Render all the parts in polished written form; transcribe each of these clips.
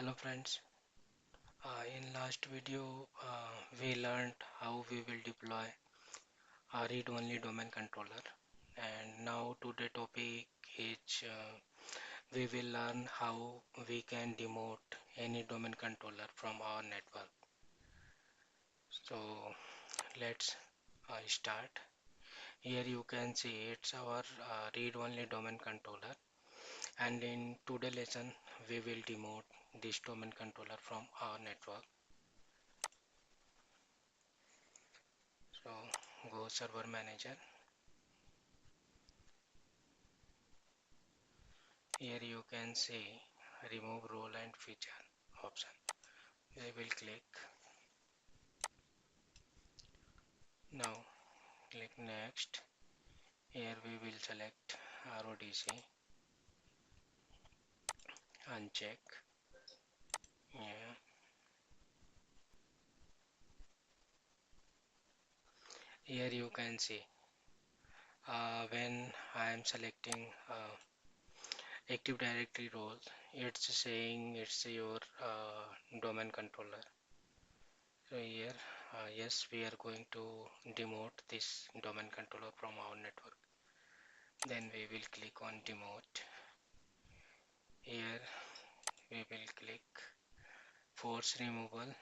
Hello friends. In last video we learned how we will deploy a read-only domain controller, and now today topic is we will learn how we can demote any domain controller from our network. So let's start. Here you can see it's our read-only domain controller, and in today lesson we will demote this domain controller from our network. So go server manager. Here you can see remove role and feature option. We will click. Now click next. Here we will select RODC, uncheck. Yeah. Here you can see when I am selecting Active Directory roles, it's saying it's your domain controller. So here, yes, we are going to demote this domain controller from our network. Then we will click on demote. Here we will click force removal.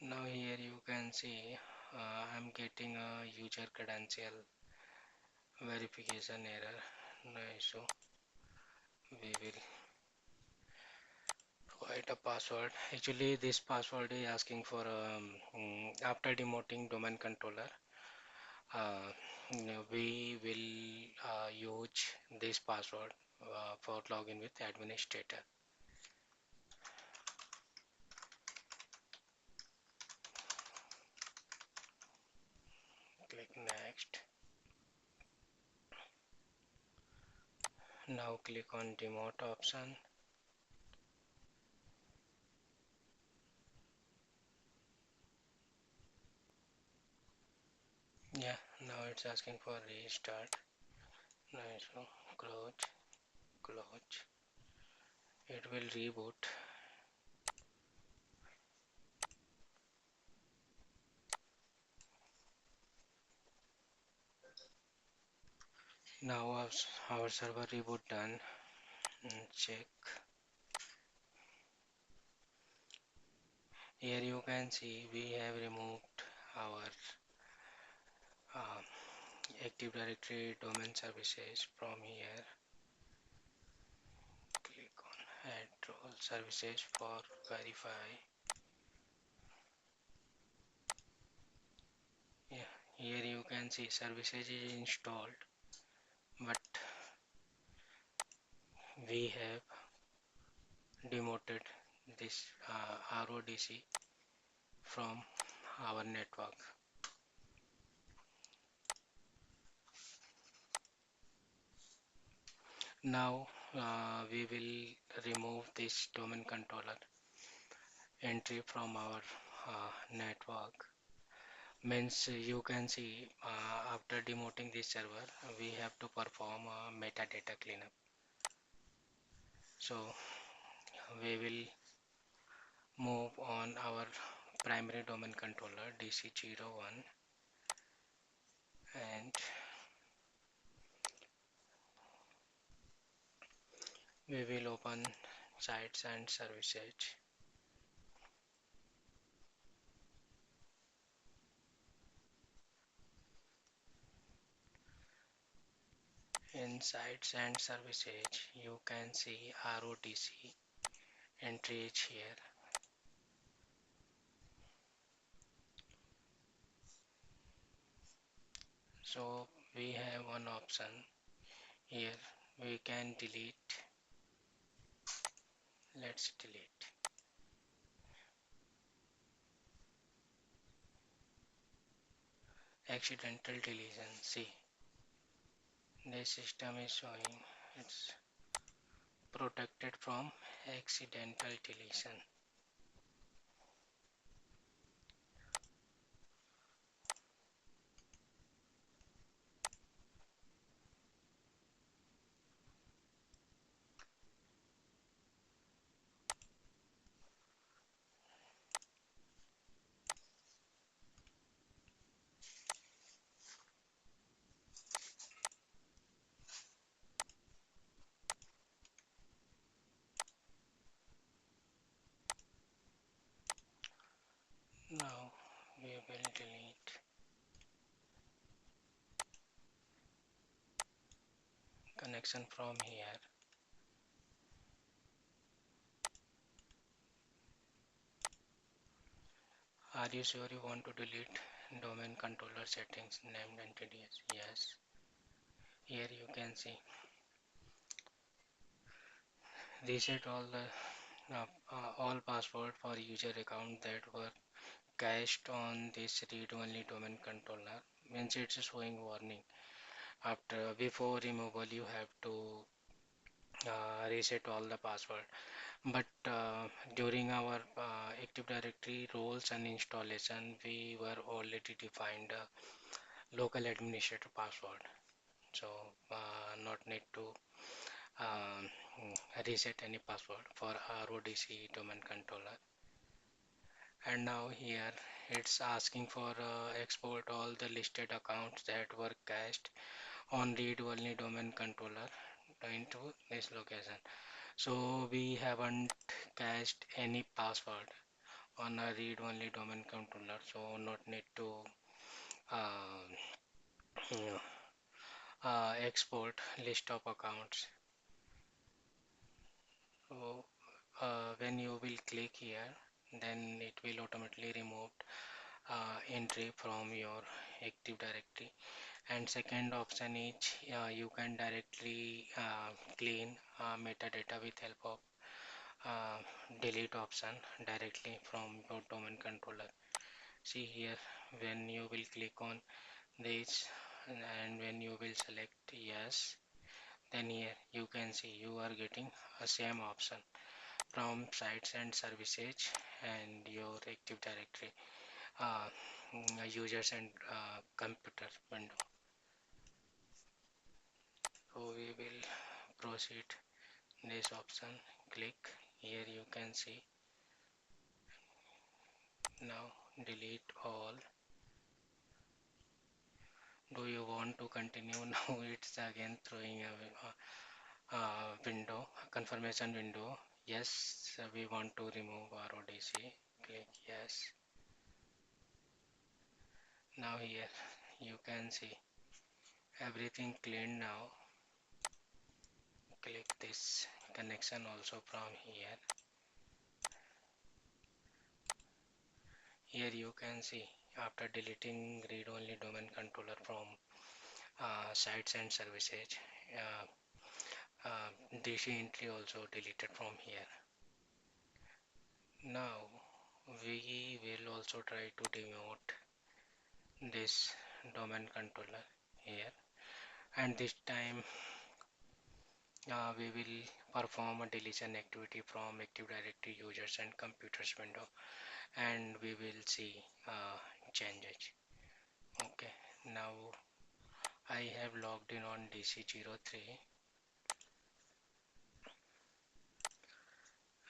Now here you can see I'm getting a user credential verification error. No issue. We will provide a password. Actually this password is asking for after demoting domain controller, uh, we will use this password for login with administrator. Click next. Now click on demote option. Yeah, now it's asking for restart. Nice. Close. It will reboot. Now our server reboot done. Check. Here you can see we have removed our uh, Active Directory domain services from here. Click on add role services for verify. Yeah, here you can see services is installed, but we have demoted this RODC from our network. Now we will remove this domain controller entry from our network. Means you can see after demoting this server we have to perform a metadata cleanup. So we will move on our primary domain controller DC01, and we will open sites and services. In sites and services you can see ROTC entry is here. So we have one option here, we can delete. Let's delete. Accidental deletion. See, this system is showing it's protected from accidental deletion. we will delete connection from here. Are you sure you want to delete domain controller settings named entities? Yes. Here you can see reset all password for user account that were cached on this read-only domain controller. Means it's showing warning. After before removal, you have to reset all the password. But during our Active Directory roles and installation, we were already defined local administrator password. So not need to um, reset any password for RODC domain controller. And now here it's asking for export all the listed accounts that were cached on read-only domain controller into this location. So we haven't cached any password on a read-only domain controller, so not need to uh, export list of accounts. So when you will click here, then it will automatically remove entry from your Active Directory. And second option is you can directly clean metadata with help of uh, delete option directly from your domain controller. See here, when you will click on this and when you will select yes, then here you can see you are getting a same option from sites and services and your Active Directory uh, users and computer window. So we will proceed this option, click here, you can see now delete all. Do you want to continue? Now it's again throwing a window, a confirmation window. Yes, we want to remove RODC, click yes. Now here you can see everything clean. Now click this connection also from here. Here you can see after deleting read-only domain controller from sites and services, DC entry also deleted from here. Now we will also try to demote this domain controller here, and this time we will perform a deletion activity from Active Directory users and computers window, and we will see changes. Okay, now I have logged in on DC03.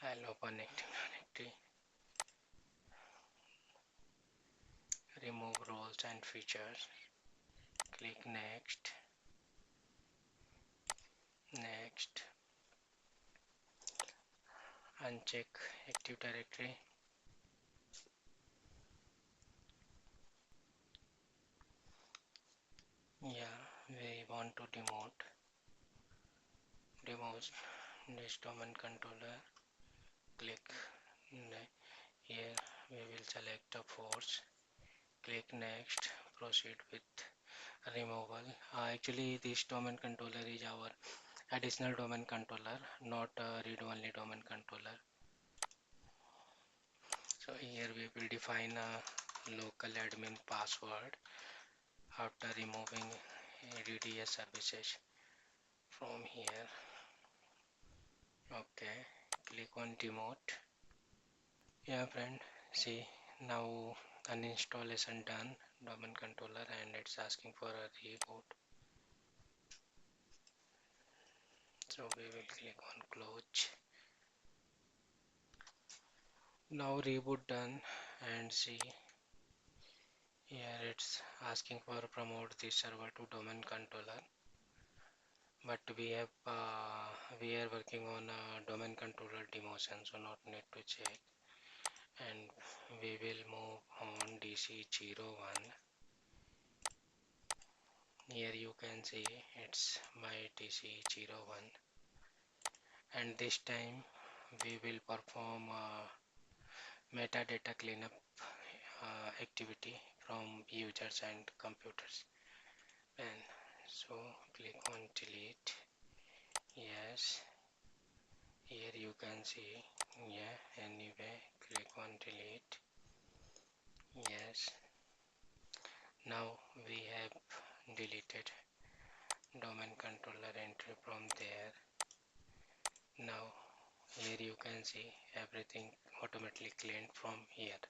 I'll open Active Directory, remove roles and features, click next, next, uncheck Active Directory. Yeah, we want to demote this domain controller. Click here, we will select the force, click next, proceed with removal. Actually this domain controller is our additional domain controller, not a read-only domain controller. So here we will define a local admin password after removing DDS services from here. Okay, click on Demote. Yeah friend, see now uninstallation done domain controller, and it's asking for a reboot. So we will click on close. Now reboot done, and see here it's asking for promote this server to domain controller, but we are working on a domain controller demotion, so not need to check. and we will move on DC01. Here you can see it's my DC01, and this time we will perform metadata cleanup activity from users and computers. And so click on delete. Yes, here you can see. Yeah, anyway, click on delete. Yes, now we have deleted domain controller entry from there. Now here you can see everything automatically cleaned from here,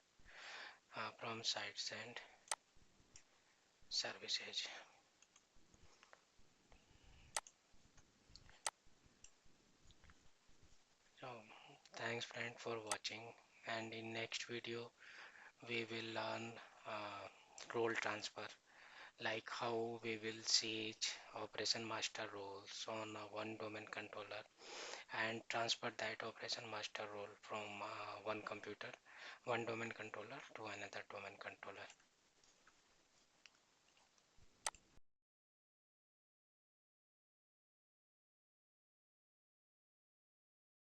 from sites and services. So thanks friend for watching, and in next video we will learn role transfer, like how we will siege operation master roles on one domain controller and transfer that operation master role from one domain controller to another domain controller.